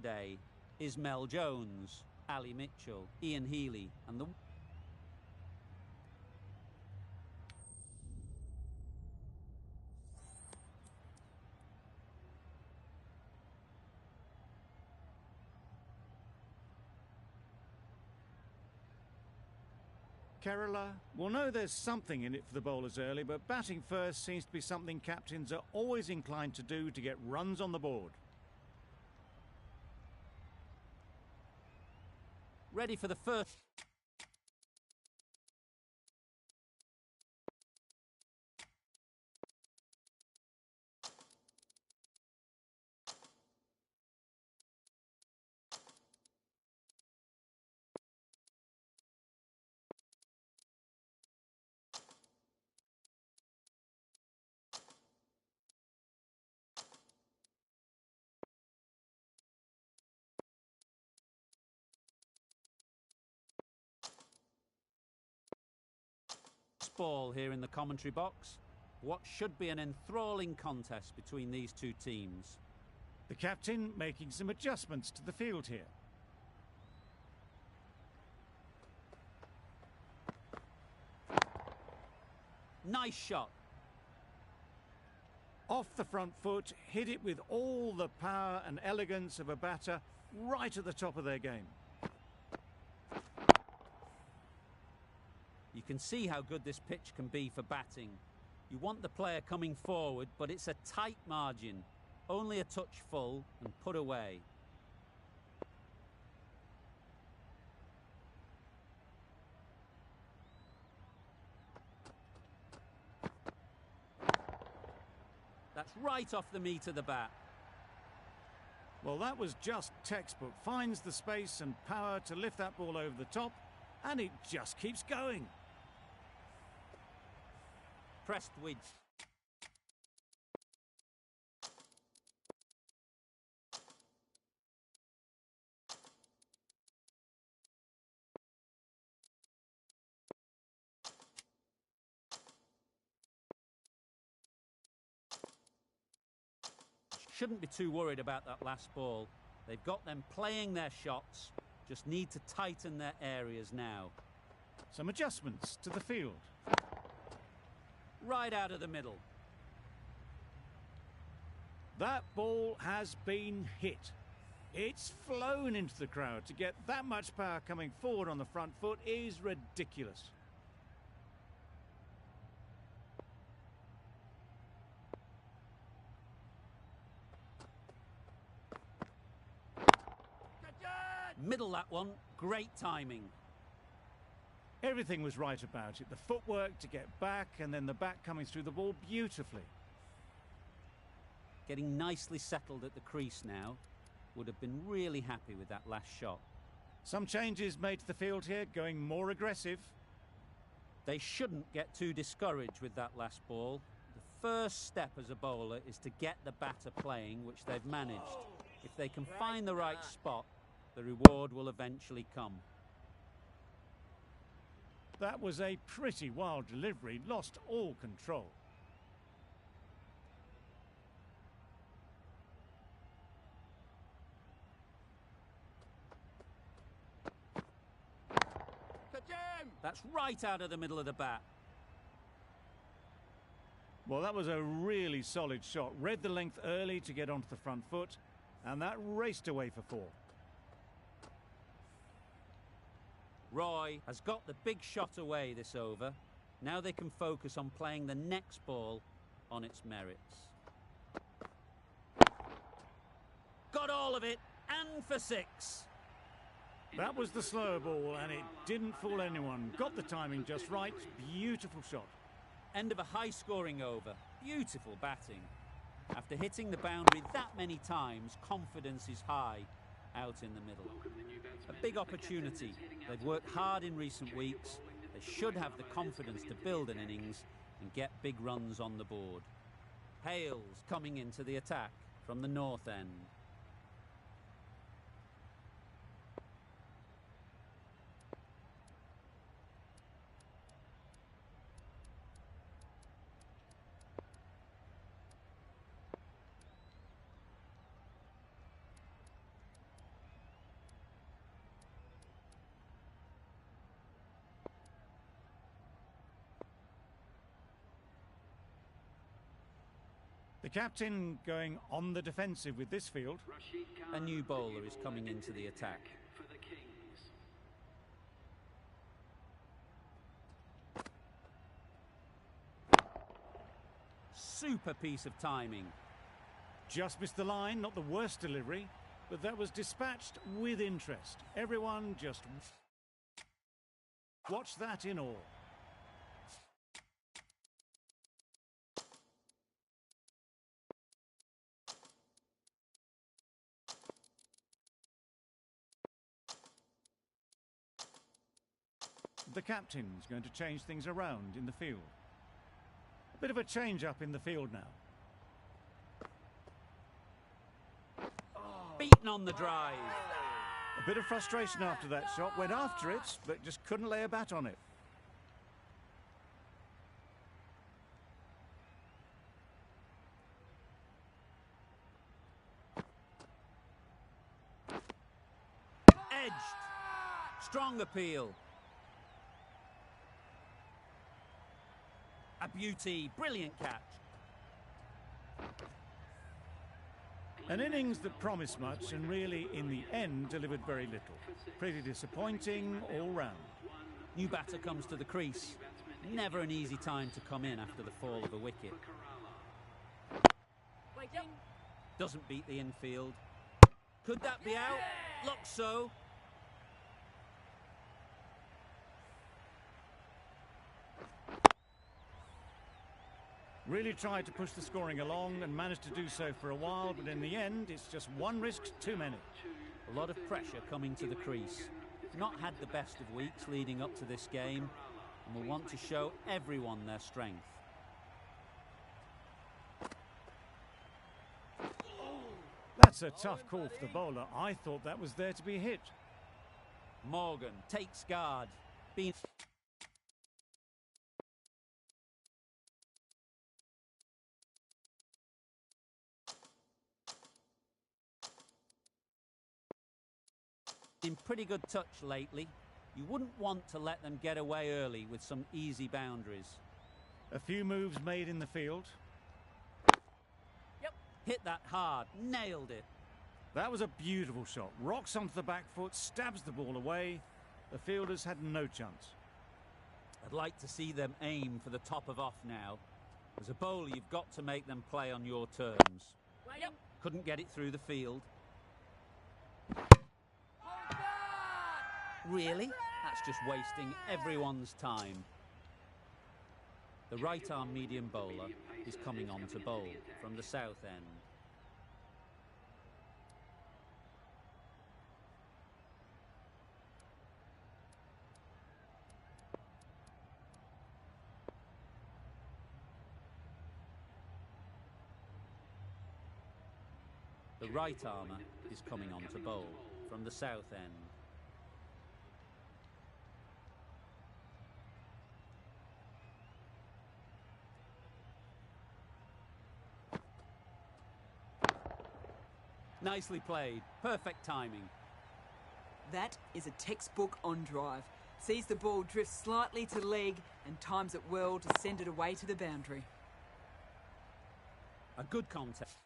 today is Mel Jones, Ali Mitchell, Ian Healy and the... Kerala will know there's something in it for the bowlers early, but batting first seems to be something captains are always inclined to do to get runs on the board. Ready for the first... ball here in the commentary box. What should be an enthralling contest between these two teams. The captain making some adjustments to the field here. Nice shot. Off the front foot, hit it with all the power and elegance of a batter right at the top of their game. You can see how good this pitch can be for batting. You want the player coming forward, but it's a tight margin. Only a touch full and put away. That's right off the meat of the bat. Well, that was just textbook. Finds the space and power to lift that ball over the top, and it just keeps going. Pressed wedge. Shouldn't be too worried about that last ball. They've got them playing their shots, just need to tighten their areas now. Some adjustments to the field. Right out of the middle. That ball has been hit. It's flown into the crowd. To get that much power coming forward on the front foot is ridiculous. Middle that one, great timing. Everything was right about it. The footwork to get back and then the bat coming through the ball beautifully. Getting nicely settled at the crease now. Would have been really happy with that last shot. Some changes made to the field here, going more aggressive. They shouldn't get too discouraged with that last ball. The first step as a bowler is to get the batter playing, which they've managed. If they can find the right spot, the reward will eventually come. That was a pretty wild delivery, lost all control. That's right out of the middle of the bat. Well, that was a really solid shot. Read the length early to get onto the front foot, and that raced away for four. Roy has got the big shot away this over. Now they can focus on playing the next ball on its merits. Got all of it, and for six. That was the slower ball, and it didn't fool anyone. Got the timing just right. Beautiful shot. End of a high-scoring over. Beautiful batting. After hitting the boundary that many times, confidence is high out in the middle. A big opportunity. They've worked hard in recent weeks. They should have the confidence to build an innings and get big runs on the board. Hales coming into the attack from the north end. The captain going on the defensive with this field. A new bowler is coming into the attack. Super piece of timing. Just missed the line, not the worst delivery, but that was dispatched with interest. Everyone just watch that in awe. The captain's going to change things around in the field. A bit of a change-up in the field now. Beaten on the drive. A bit of frustration after that shot. Went after it, but just couldn't lay a bat on it. Edged. Strong appeal. A beauty. Brilliant catch. An innings that promised much and really, in the end, delivered very little. Pretty disappointing all round. New batter comes to the crease. Never an easy time to come in after the fall of a wicket. Doesn't beat the infield. Could that be out? Looks so. Really tried to push the scoring along and managed to do so for a while, but in the end, it's just one risk too many. A lot of pressure coming to the crease. Not had the best of weeks leading up to this game, and will want to show everyone their strength. That's a tough call for the bowler. I thought that was there to be hit. Morgan takes guard. Been in pretty good touch lately. You wouldn't want to let them get away early with some easy boundaries. A few moves made in the field. Yep. Hit that hard. Nailed it. That was a beautiful shot. Rocks onto the back foot, stabs the ball away. The fielders had no chance. I'd like to see them aim for the top of off now. As a bowler, you've got to make them play on your terms. Yep. Couldn't get it through the field. Really? That's just wasting everyone's time. The right-arm medium bowler is coming on to bowl from the south end. The right-armer is coming on to bowl from the south end. Nicely played. Perfect timing. That is a textbook on drive. Sees the ball drift slightly to leg and times it well to send it away to the boundary. A good contest.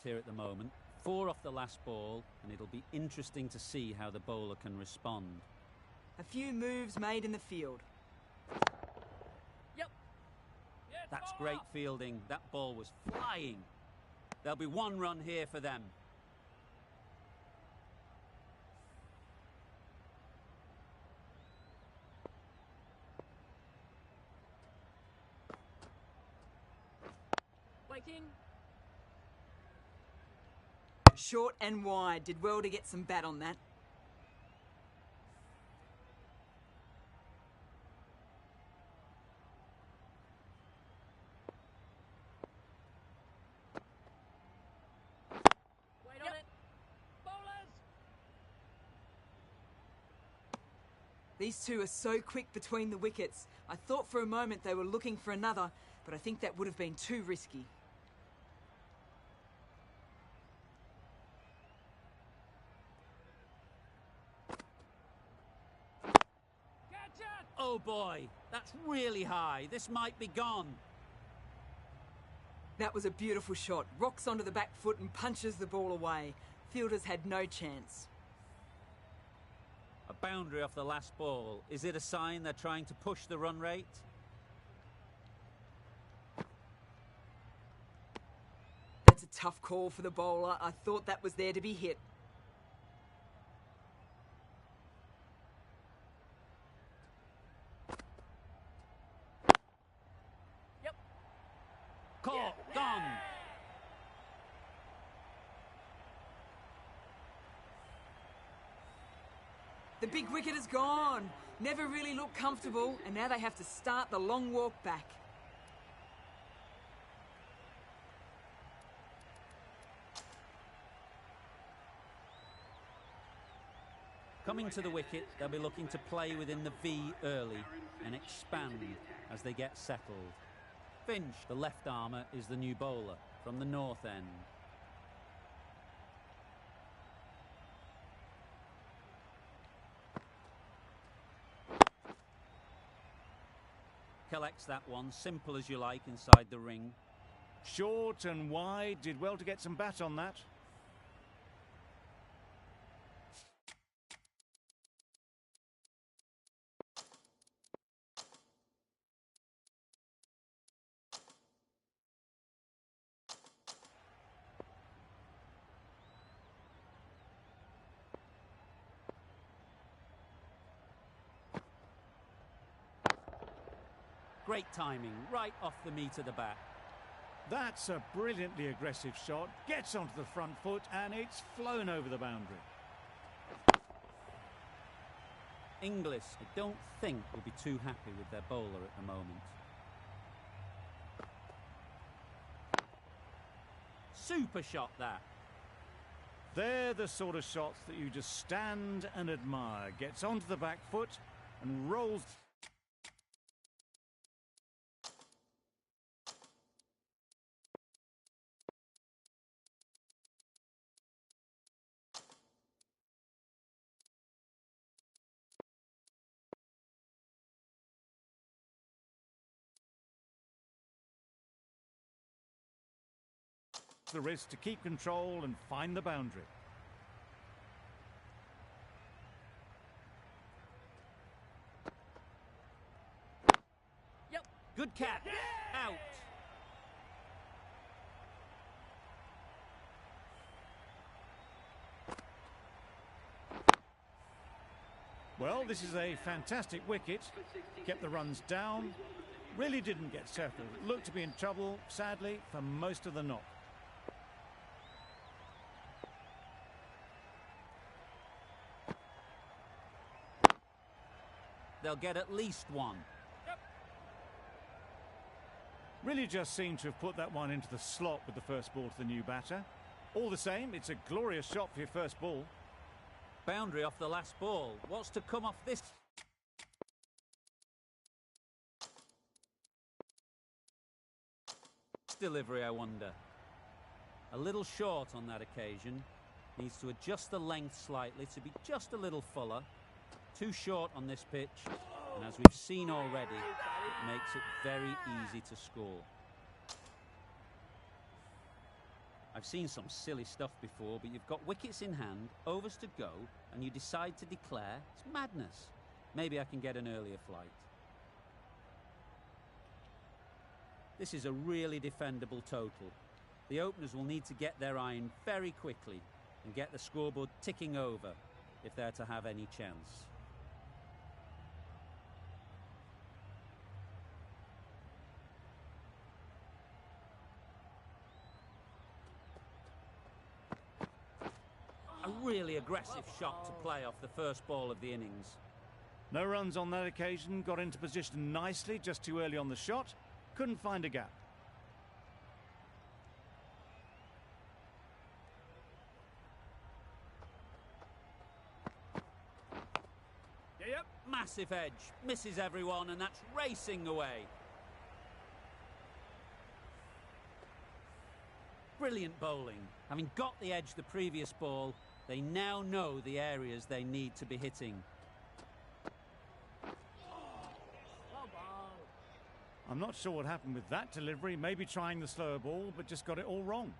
Here at the moment. 4 off the last ball, and it'll be interesting to see how the bowler can respond. A few moves made in the field. Yep. That's great fielding. That ball was flying. There'll be 1 run here for them. Waiting. Short and wide. Did well to get some bat on that. Wait on it. Bowlers. These two are so quick between the wickets. I thought for a moment they were looking for another, but I think that would have been too risky. boy, that's really high. This might be gone. That was a beautiful shot. Rocks onto the back foot and punches the ball away. Fielders had no chance. A boundary off the last ball. Is it a sign they're trying to push the run rate? That's a tough call for the bowler. I thought that was there to be hit. Yep. Caught. Gone. The big wicket is gone. Never really looked comfortable, and now they have to start the long walk back. Coming to the wicket, they'll be looking to play within the V early and expand as they get settled. Finch, the left armour, is the new bowler from the north end. Collects that one, simple as you like, inside the ring. Short and wide, did well to get some bat on that. Great timing, right off the meat of the bat. That's a brilliantly aggressive shot. Gets onto the front foot and it's flown over the boundary. Inglis, I don't think, will be too happy with their bowler at the moment. Super shot, that. They're the sort of shots that you just stand and admire. Gets onto the back foot and rolls. The wrist to keep control and find the boundary. Yep, good catch. Out. Well, this is a fantastic wicket. Kept the runs down. Really didn't get settled. Looked to be in trouble, sadly, for most of the knock. They'll get at least one. Really just seemed to have put that one into the slot with the first ball to the new batter. All the same, it's a glorious shot for your first ball. Boundary off the last ball. What's to come off this? Delivery, I wonder. A little short on that occasion. Needs to adjust the length slightly to be just a little fuller. Too short on this pitch, and as we've seen already, it makes it very easy to score. I've seen some silly stuff before, but you've got wickets in hand, overs to go, and you decide to declare. It's madness. Maybe I can get an earlier flight. This is a really defendable total. The openers will need to get their iron very quickly and get the scoreboard ticking over if they're to have any chance. A really aggressive shot to play off the first ball of the innings. No runs on that occasion, got into position nicely, just too early on the shot. Couldn't find a gap. Yep, massive edge, misses everyone, and that's racing away. Brilliant bowling. Having got the edge the previous ball, they now know the areas they need to be hitting. I'm not sure what happened with that delivery. Maybe trying the slower ball, but just got it all wrong.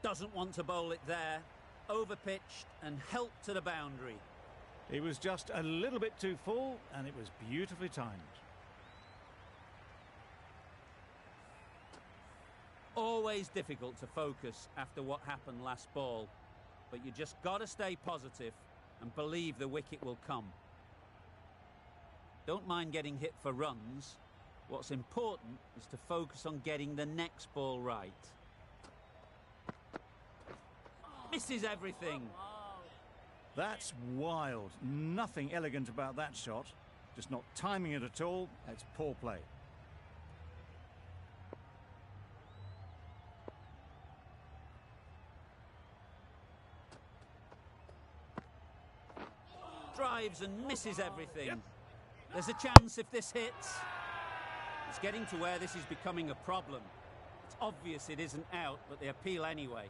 Doesn't want to bowl it there. Overpitched and helped to the boundary. He was just a little bit too full, and it was beautifully timed. Always difficult to focus after what happened last ball, but you just got to stay positive and believe the wicket will come. Don't mind getting hit for runs. What's important is to focus on getting the next ball right. Misses everything. That's wild. Nothing elegant about that shot. Just not timing it at all. It's poor play. Drives and misses everything. Yep. There's a chance if this hits. It's getting to where this is becoming a problem. It's obvious it isn't out, but they appeal anyway.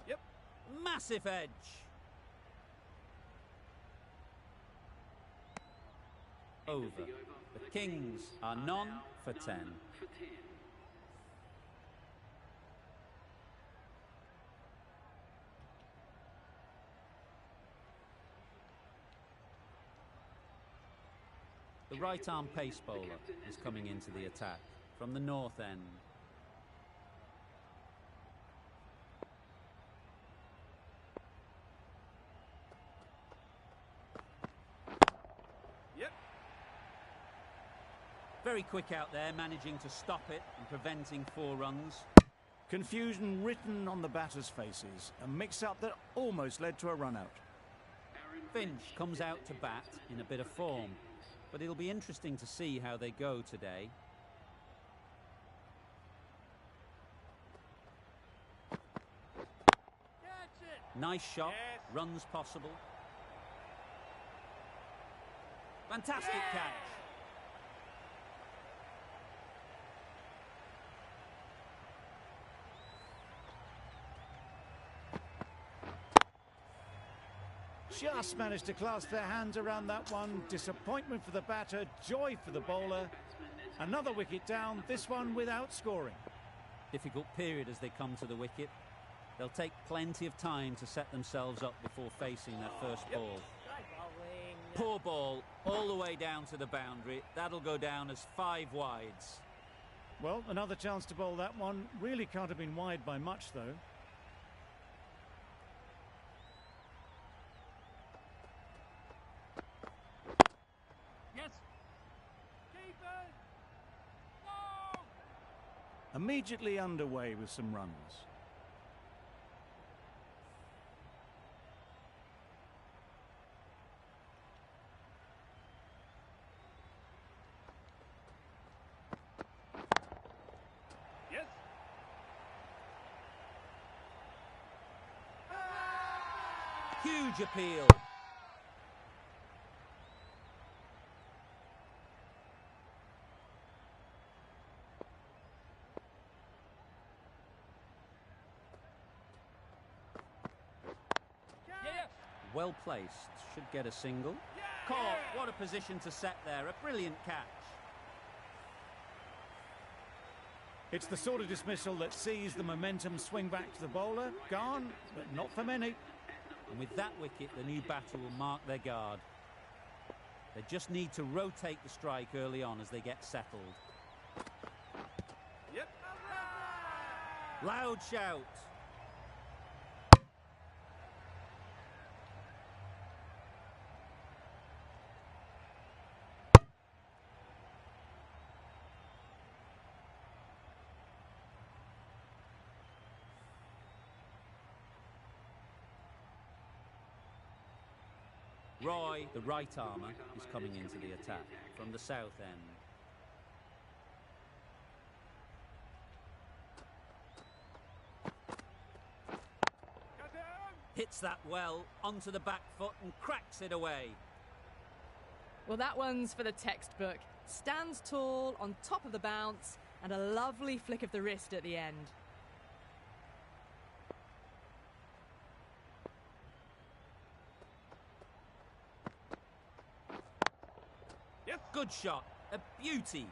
Yep. Massive edge. Over. The Kings are none for 10. The right-arm pace bowler is coming into the attack from the north end. Yep. Very quick out there, managing to stop it and preventing 4 runs. Confusion written on the batters' faces. A mix-up that almost led to a run-out. Finch comes out to bat in a bit of form, but it'll be interesting to see how they go today. Nice shot, yes. Runs possible. Fantastic catch. Just managed to clasp their hands around that one. Disappointment for the batter, joy for the bowler. Another wicket down, this one without scoring. Difficult period as they come to the wicket. They'll take plenty of time to set themselves up before facing their first ball. Poor ball, all the way down to the boundary. That'll go down as 5 wides. Well, another chance to bowl that one. Really can't have been wide by much, though. Immediately underway with some runs. Yes. Huge appeal. Well placed, should get a single. Caught, what a position to set there, a brilliant catch. It's the sort of dismissal that sees the momentum swing back to the bowler. Gone, but not for many. And with that wicket, the new batter will mark their guard. They just need to rotate the strike early on as they get settled. Yep. Loud shout. Roy, the right armour, is coming into the attack from the south end. Hit Hits that well onto the back foot and cracks it away. Well, that one's for the textbook. Stands tall on top of the bounce and a lovely flick of the wrist at the end. Yep. Good shot. A beauty.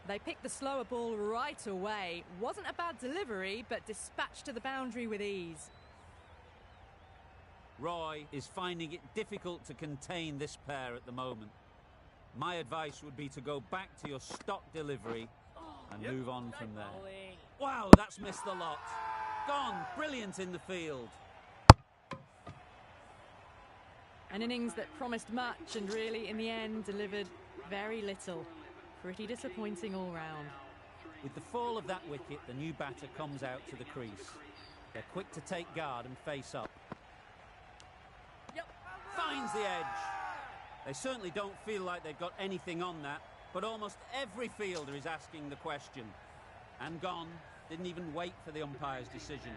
They picked the slower ball right away. Wasn't a bad delivery, but dispatched to the boundary with ease. Roy is finding it difficult to contain this pair at the moment. My advice would be to go back to your stock delivery and move on from there. Wow, that's missed the lot. Gone. Brilliant in the field. An innings that promised much and really, in the end, delivered very little. Pretty disappointing all round. With the fall of that wicket, the new batter comes out to the crease. They're quick to take guard and face up. Finds the edge. They certainly don't feel like they've got anything on that, but almost every fielder is asking the question. And gone. Didn't even wait for the umpire's decision.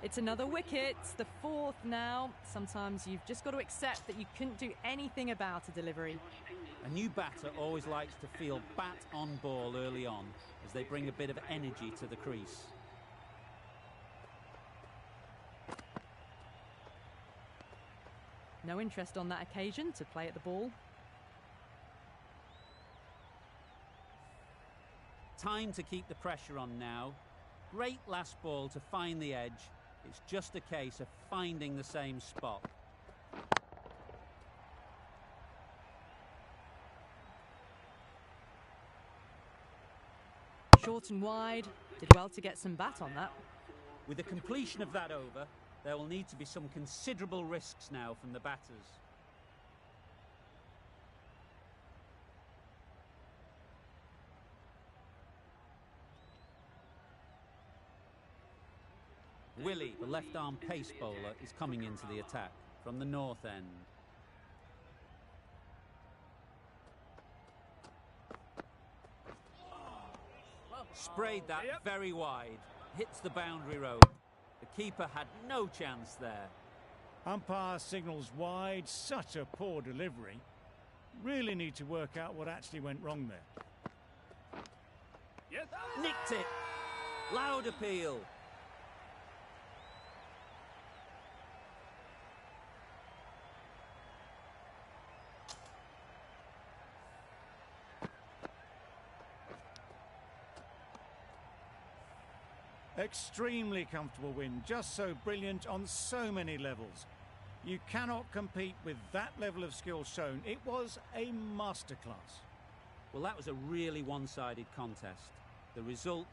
It's another wicket, the fourth now. Sometimes you've just got to accept that you couldn't do anything about a delivery. A new batter always likes to feel bat on ball early on as they bring a bit of energy to the crease. No interest on that occasion to play at the ball. Time to keep the pressure on now. Great last ball to find the edge. It's just a case of finding the same spot. Short and wide. Did well to get some bat on that. With the completion of that over, there will need to be some considerable risks now from the batters. Willie, the left-arm pace bowler, is coming into the attack from the north end. Sprayed that very wide. Hits the boundary rope. The keeper had no chance there. Umpire signals wide. Such a poor delivery. Really need to work out what actually went wrong there. Yes. Nicked it. Loud appeal. Extremely comfortable win, just so brilliant on so many levels. You cannot compete with that level of skill shown. It was a masterclass. Well, that was a really one-sided contest. The result